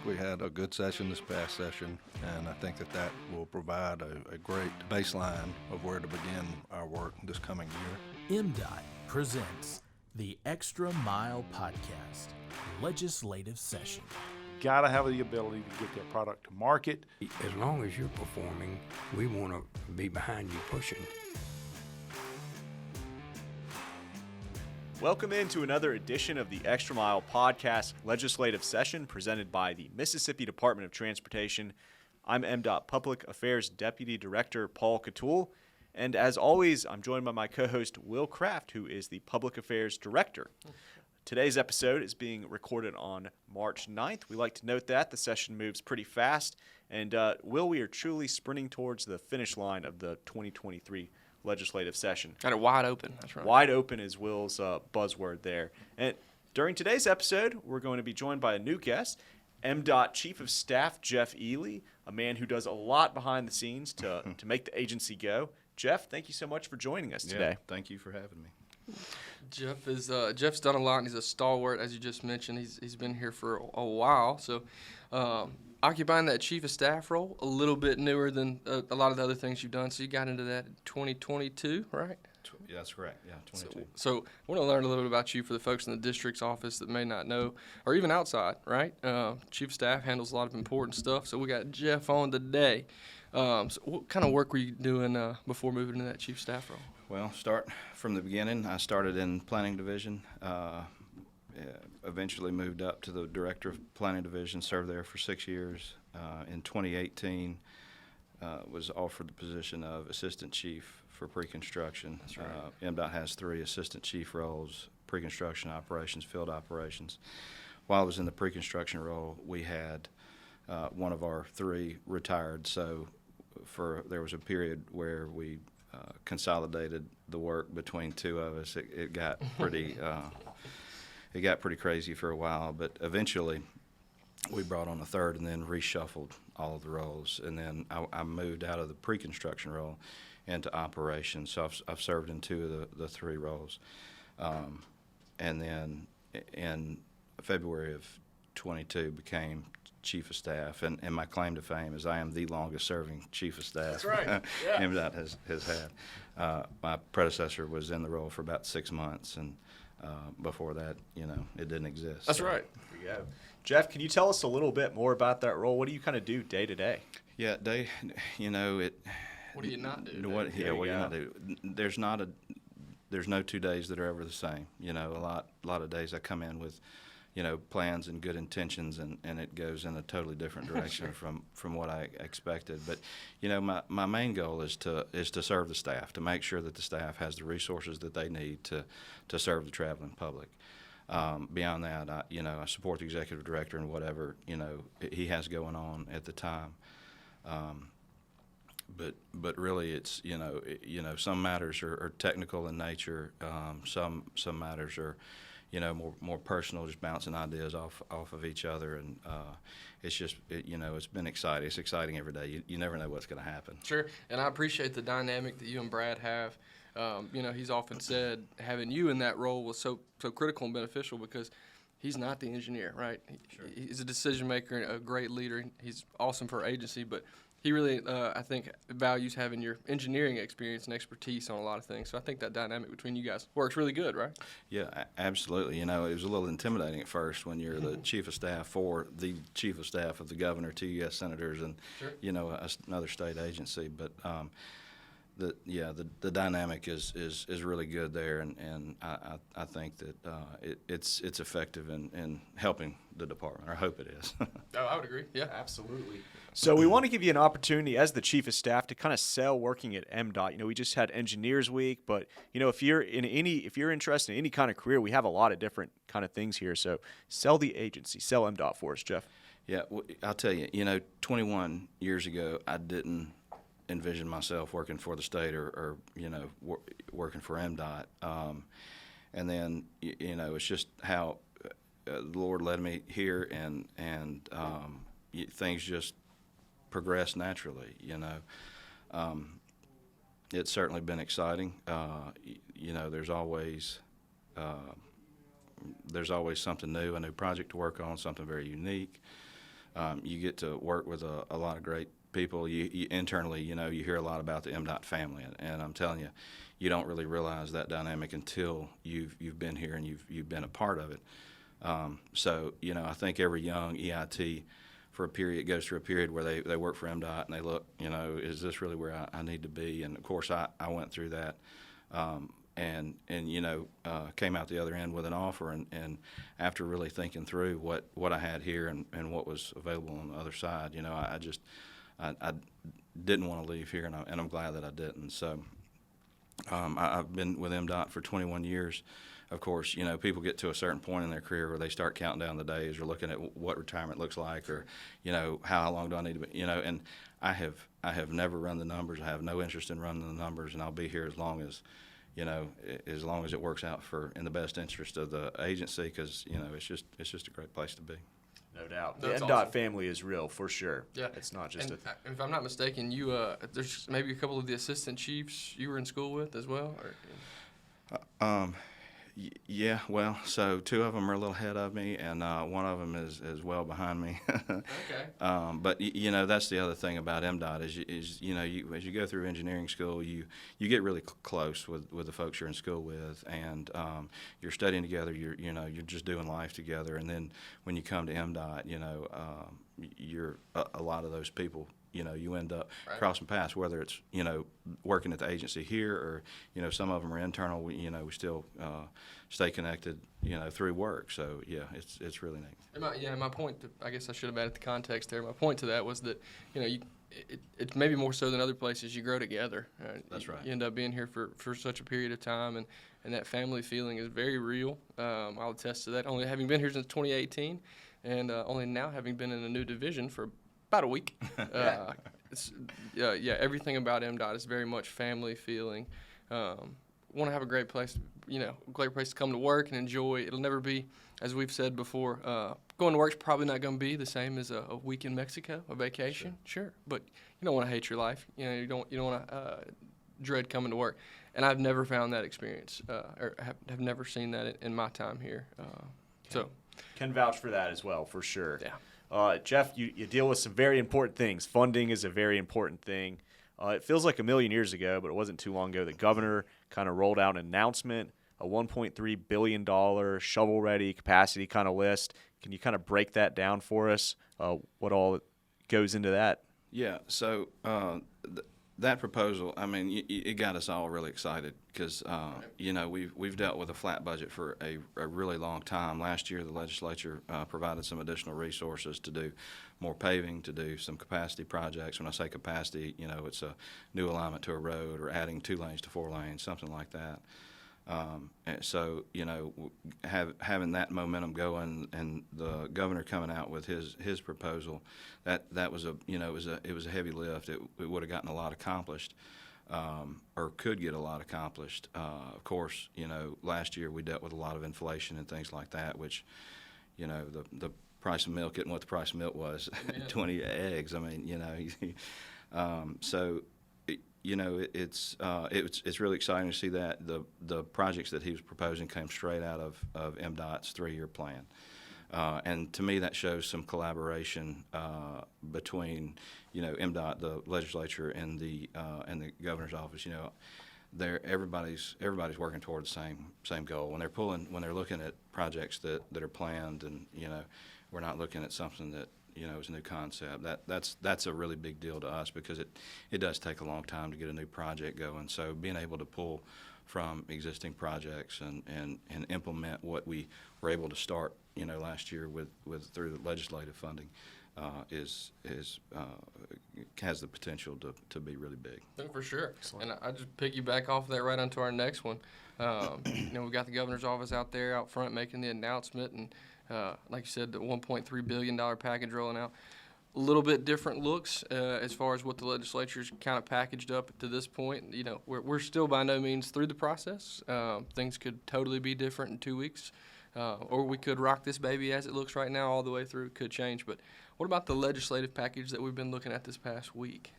We had a good session this past session, and I think that will provide a great baseline of where to begin our work this coming year. MDOT presents the Extra Mile Podcast, Legislative Session. Got to have the ability to get that product to market. As long as you're performing, we want to be behind you pushing. Welcome into another edition of the Extra Mile Podcast Legislative Session presented by the Mississippi Department of Transportation. I'm MDOT Public Affairs Deputy Director Paul Catul, and as always, I'm joined by my co-host Will Kraft, who is the Public Affairs Director. Today's episode is being recorded on March 9th. We like to note that the session moves pretty fast, and Will, we are truly sprinting towards the finish line of the 2023 legislative session. Got it wide open. That's right. Wide open is Will's buzzword there. And during today's episode, we're going to be joined by a new guest, MDOT Chief of Staff Jeff Ely, a man who does a lot behind the scenes to make the agency go. Jeff, thank you so much for joining us today. Thank you for having me. Jeff's done a lot, and he's a stalwart, as you just mentioned. He's been here for a while, so occupying that chief of staff role, a little bit newer than a lot of the other things you've done. So you got into that in 2022, right? Yeah, that's correct. Yeah, 22. So I want to learn a little bit about you for the folks in the district's office that may not know, or even outside, right? Chief of staff handles a lot of important stuff. So we got Jeff on today. So what kind of work were you doing before moving into that chief of staff role? Well, start from the beginning. I started in planning division, eventually moved up to the director of planning division, served there for 6 years. In 2018, was offered the position of assistant chief for pre-construction. That's right. MDOT has 3 assistant chief roles: pre-construction operations, field operations. While I was in the pre-construction role, we had one of our 3 retired, so there was a period where we consolidated the work between 2 of us. It got pretty crazy for a while, but eventually we brought on a 3rd and then reshuffled all of the roles. And then I moved out of the pre-construction role into operations. So I've served in 2 of the 3 roles. And then in February of 22 became chief of staff, and my claim to fame is I am the longest serving chief of staff. That's right. Yeah. MDOT has had. My predecessor was in the role for about 6 months, and before that, it didn't exist. That's right. There we go. Jeff, can you tell us a little bit more about that role? What do you kind of do day to day? Yeah, What do you not do? What do you not do? There's no 2 days that are ever the same. A lot of days I come in with plans and good intentions, and it goes in a totally different direction from what I expected. But my main goal is to serve the staff, to make sure that the staff has the resources that they need to serve the traveling public. Beyond that, I support the executive director in whatever he has going on at the time. But really, it's some matters are technical in nature. Some matters are more personal, just bouncing ideas off of each other, and it's been exciting. It's exciting every day. You never know what's going to happen. Sure, and I appreciate the dynamic that you and Brad have. He's often said having you in that role was so critical and beneficial because he's not the engineer, right? Sure. He's a decision maker, a great leader. He's awesome for our agency, but he really, I think, values having your engineering experience and expertise on a lot of things. So I think that dynamic between you guys works really good, right? Yeah, absolutely. It was a little intimidating at first when you're the chief of staff for the chief of staff of the governor, 2 U.S. senators, and Sure. Another state agency. But the dynamic is really good there, and I think that it's effective in helping the department. Or I hope it is. Oh, I would agree. Yeah, Absolutely. So we want to give you an opportunity as the chief of staff to kind of sell working at MDOT. We just had Engineers Week, but if you're interested in any kind of career, we have a lot of different kind of things here. So sell the agency, sell MDOT for us, Jeff. Yeah, well, I'll tell you. 21 years ago, I didn't envision myself working for the state or working for MDOT. And then it's just how the Lord led me here, and things just progressed naturally. It's certainly been exciting. There's always something new, a new project to work on, something very unique. You get to work with a lot of great people. You internally, you hear a lot about the MDOT family, and I'm telling you, you don't really realize that dynamic until you've been here and you've been a part of it. So, I think every young EIT for a period goes through a period where they work for MDOT and they look, is this really where I need to be? And of course, I went through that. And came out the other end with an offer, and after really thinking through what I had here and what was available on the other side, I didn't want to leave here, and I'm glad that I didn't. So I've been with MDOT for 21 years. Of course, people get to a certain point in their career where they start counting down the days or looking at what retirement looks like, or how long do I need to be, and I have never run the numbers. I have no interest in running the numbers, and I'll be here as long as it works out in the best interest of the agency, because it's just a great place to be. No doubt. That's the MDOT awesome. family is real, for sure. Yeah. It's not just And if I'm not mistaken, you there's maybe a couple of the assistant chiefs you were in school with as well? Or? Yeah, well, so two of them are a little ahead of me, and one of them is well behind me. Okay. But that's the other thing about MDOT is as you go through engineering school, you get really close with the folks you're in school with, and you're studying together. You're just doing life together, and then when you come to MDOT, you're a lot of those people. You end up crossing paths, whether it's, working at the agency here, or, some of them are internal. We still stay connected, through work. So, yeah, it's really neat. And my point, I guess I should have added the context there. My point to that was that, it's maybe more so than other places, you grow together. That's right. You end up being here for such a period of time, and that family feeling is very real. I'll attest to that, only having been here since 2018, and only now having been in a new division for about a week. Everything about MDOT is very much family feeling. Want to have a great place, great place to come to work and enjoy. It'll never be, as we've said before, going to work's probably not going to be the same as a week in Mexico, a vacation. Sure, but you don't want to hate your life. You don't want to dread coming to work. And I've never found that experience, or have never seen that in my time here. So can vouch for that as well, for sure. Yeah. Jeff, you deal with some very important things. Funding is a very important thing. It feels like a million years ago, but it wasn't too long ago. The governor kind of rolled out an announcement, a $1.3 billion shovel-ready capacity kind of list. Can you kind of break that down for us, what all goes into that? Yeah, so that proposal, I mean, it got us all really excited because, we've dealt with a flat budget for a really long time. Last year, the legislature provided some additional resources to do more paving, to do some capacity projects. When I say capacity, it's a new alignment to a road or adding 2 lanes to 4 lanes, something like that. And so, having that momentum going and the governor coming out with his proposal, that was it was a heavy lift. It would have gotten a lot accomplished, or could get a lot accomplished. Of course, last year we dealt with a lot of inflation and things like that, which, the price of milk isn't what the price of milk was, 20 eggs. I mean, so. It's really exciting to see that the projects that he was proposing came straight out of MDOT's 3-year plan, and to me that shows some collaboration between MDOT, the legislature, and the governor's office. Everybody's working toward the same goal when they're looking at projects that are planned, and we're not looking at something that is a new concept. That's a really big deal to us because it does take a long time to get a new project going. So being able to pull from existing projects and implement what we were able to start last year with through the legislative funding has the potential to be really big. No, for sure. And I just piggyback off of that right onto our next one. We've got the governor's office out there out front making the announcement, and like you said, the $1.3 billion package rolling out. A little bit different looks as far as what the legislature's kind of packaged up to this point. We're still by no means through the process. Things could totally be different in 2 weeks, or we could rock this baby as it looks right now all the way through. It could change. But what about the legislative package that we've been looking at this past week?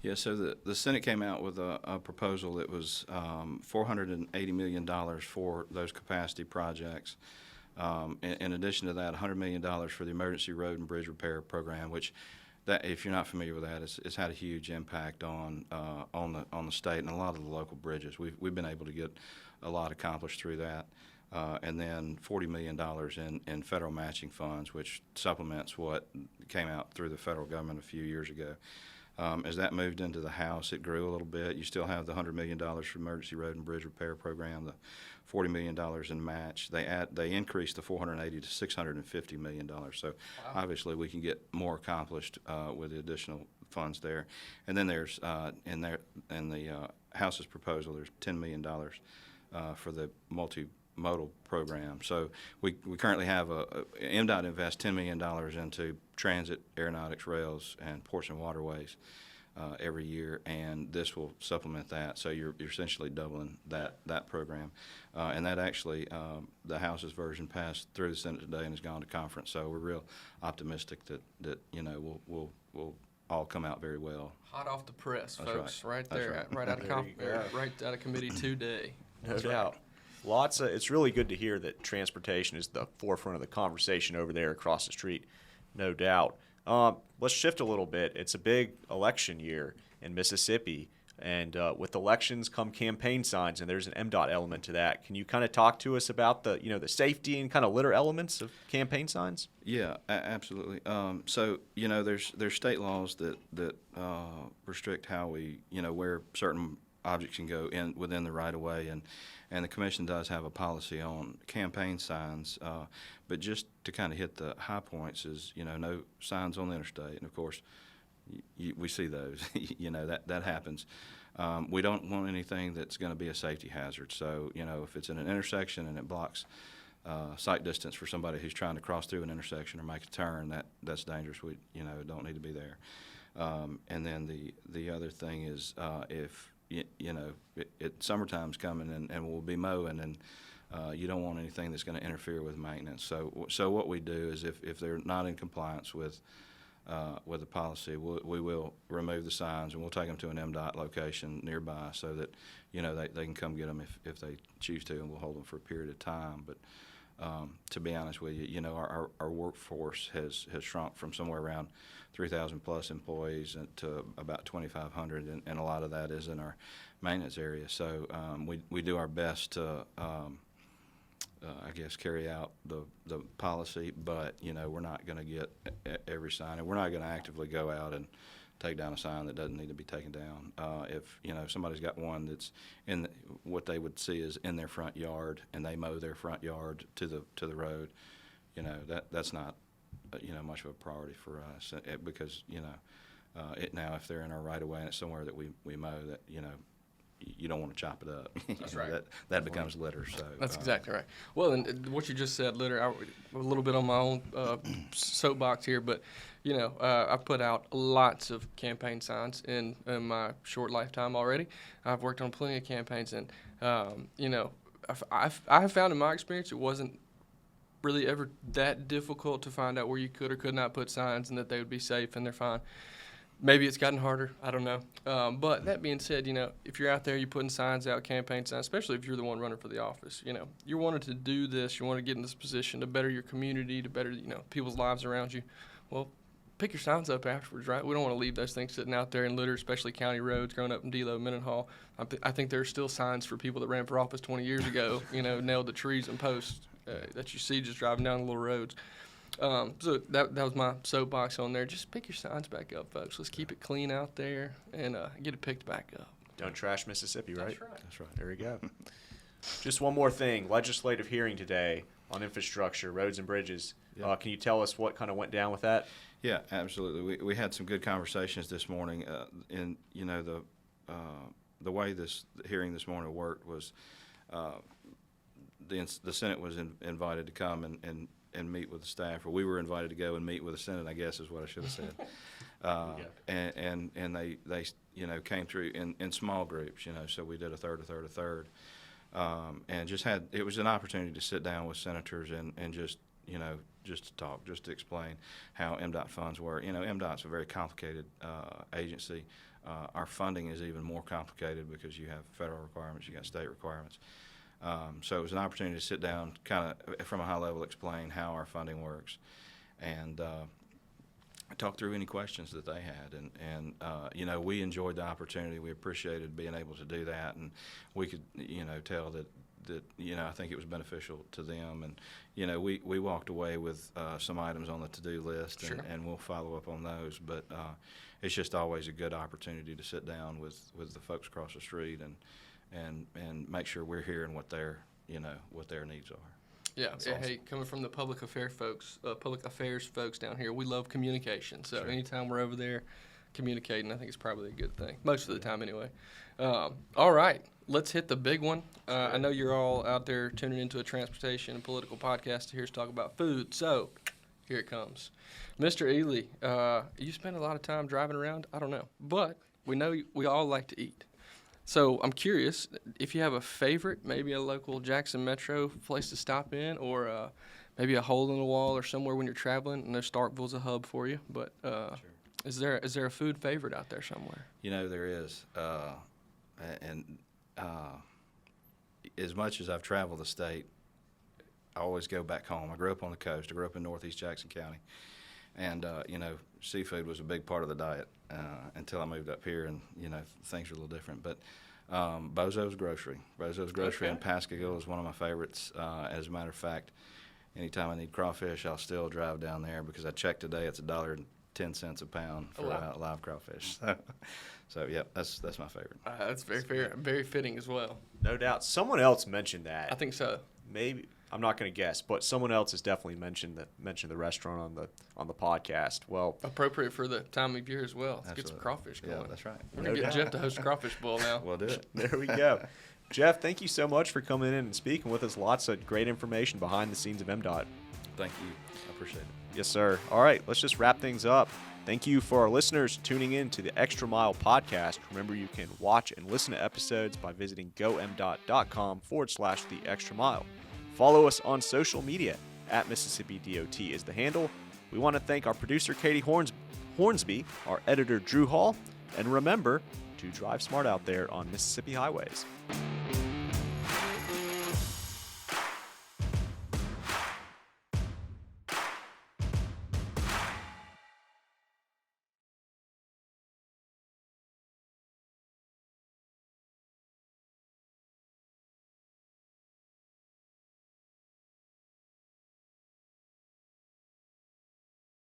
Yeah, so the Senate came out with a proposal that was $480 million for those capacity projects. In addition to that, $100 million for the Emergency Road and Bridge Repair Program, which, that, if you're not familiar with that, it's had a huge impact on the state and a lot of the local bridges. We've been able to get a lot accomplished through that. And then $40 million in federal matching funds, which supplements what came out through the federal government a few years ago. As that moved into the House, it grew a little bit. You still have the $100 million for Emergency Road and Bridge Repair Program, the $40 million in match. They increased the $480 to $650 million. So obviously we can get more accomplished with the additional funds there. And then there's in the House's proposal, there's $10 million for the multimodal program. So we currently have MDOT invests $10 million into transit, aeronautics, rails, and ports and waterways every year, and this will supplement that. So you're essentially doubling that program. And that actually, the House's version passed through the Senate today and has gone to conference. So we're real optimistic that we'll all come out very well. Hot off the press, That's folks, right That's there, right. right out of committee today. No doubt. It's really good to hear that transportation is the forefront of the conversation over there across the street, no doubt. Let's shift a little bit. It's a big election year in Mississippi, and with elections come campaign signs, and there's an MDOT element to that. Can you kind of talk to us about the safety and kind of litter elements of campaign signs? Yeah, absolutely. So there's state laws that restrict how we where certain objects can go within the right of way, and the commission does have a policy on campaign signs, but just to kind of hit the high points is no signs on the interstate, and of course we see those. That happens. We don't want anything that's going to be a safety hazard. So if it's in an intersection and it blocks sight distance for somebody who's trying to cross through an intersection or make a turn, that's dangerous. We don't need to be there. And then the other thing is if summertime's coming and we'll be mowing, and you don't want anything that's going to interfere with maintenance. So what we do is if they're not in compliance with the policy, we will remove the signs, and we'll take them to an MDOT location nearby so that they can come get them if they choose to, and we'll hold them for a period of time. But to be honest with you, our workforce has shrunk from somewhere around 3,000 plus employees to about 2,500, and a lot of that is in our maintenance area. So we do our best to, carry out the policy, but we're not going to get every sign, and we're not going to actively go out and take down a sign that doesn't need to be taken down. If somebody's got one that's in what they would see is in their front yard, and they mow their front yard to the road, that's not much of a priority for us, because now if they're in our right of way and it's somewhere that we mow, that you don't want to chop it up. That's right. That becomes litter. So That's exactly right. Well, and what you just said, litter, a little bit on my own soapbox here, but I've put out lots of campaign signs in my short lifetime already. I've worked on plenty of campaigns, and I have found in my experience it wasn't really ever that difficult to find out where you could or could not put signs and that they would be safe and they're fine. Maybe it's gotten harder. I don't know. But that being said, if you're out there, you're putting signs out, campaign signs, especially if you're the one running for the office, you wanted to do this, you want to get in this position to better your community, to better, people's lives around you. Well, pick your signs up afterwards, right? We don't want to leave those things sitting out there in litter, especially county roads, growing up in Delo, Mendenhall. I think there are still signs for people that ran for office 20 years ago, nailed to trees and posts that you see just driving down the little roads. So that was my soapbox on there. Just pick your signs back up, folks. Let's keep it clean out there and get it picked back up. Don't trash Mississippi, right? That's right. that's right. There we go. Just one more thing. Legislative hearing today on infrastructure, roads and bridges. Yeah. Can you tell us what kind of went down with that? Yeah, absolutely. We had some good conversations this morning. And the way this hearing this morning worked was the Senate was invited to come and meet with the staff, or we were invited to go and meet with the Senate, I guess is what I should have said. And they came through in small groups, so we did a third, and it was an opportunity to sit down with senators and just to talk, just to explain how MDOT funds work. MDOT's a very complicated agency. Our funding is even more complicated because you have federal requirements, you got state requirements. So it was an opportunity to sit down, kind of from a high level, explain how our funding works, and talk through any questions that they had. And you know, we enjoyed the opportunity. We appreciated being able to do that, and we could, you know, tell that you know, I think it was beneficial to them. And you know, we walked away with some items on the to-do list, Sure. and we'll follow up on those. But it's just always a good opportunity to sit down with the folks across the street and make sure we're hearing what their needs are. Yeah, That's yeah, awesome. hey, coming from the public affairs folks down here, we love communication. So Sure. anytime we're over there communicating, I think it's probably a good thing. Most of the time, anyway. All right, let's hit the big one. I know you're all out there tuning into a transportation and political podcast to hear us talk about food. So here it comes. Mr. Ely, you spend a lot of time driving around? I don't know. But we know we all like to eat. So I'm curious if you have a favorite, maybe a local Jackson Metro place to stop in, or maybe a hole in the wall or somewhere when you're traveling. I know Starkville's a hub for you, but is there a food favorite out there somewhere? You know, there is. As much as I've traveled the state, I always go back home. I grew up on the coast. I grew up in northeast Jackson County. And, you know, seafood was a big part of the diet until I moved up here, and, you know, things are a little different. But Bozo's Grocery. Bozo's Grocery in Pascagoula is one of my favorites. As a matter of fact, anytime I need crawfish, I'll still drive down there because I checked today, it's $1.10 a pound for live crawfish. So, yeah, that's my favorite. That's very fair, very fitting as well. No doubt. Someone else mentioned that. I think so. Maybe I'm not going to guess, but someone else has definitely mentioned the restaurant on the podcast. Well, Appropriate for the time of year as well. Let's get some Absolutely. crawfish going. Yeah, that's right. We're going to get Jeff to host Crawfish Bowl now. We'll do it. there we go. Jeff, thank you so much for coming in and speaking with us. Lots of great information behind the scenes of MDOT. Thank you. I appreciate it. Yes, sir. All right, let's just wrap things up. Thank you for our listeners tuning in to the Extra Mile podcast. Remember, you can watch and listen to episodes by visiting gomdot.com/the extra mile. Follow us on social media at Mississippi DOT is the handle. We want to thank our producer, Katie Hornsby, our editor, Drew Hall, and remember to drive smart out there on Mississippi highways.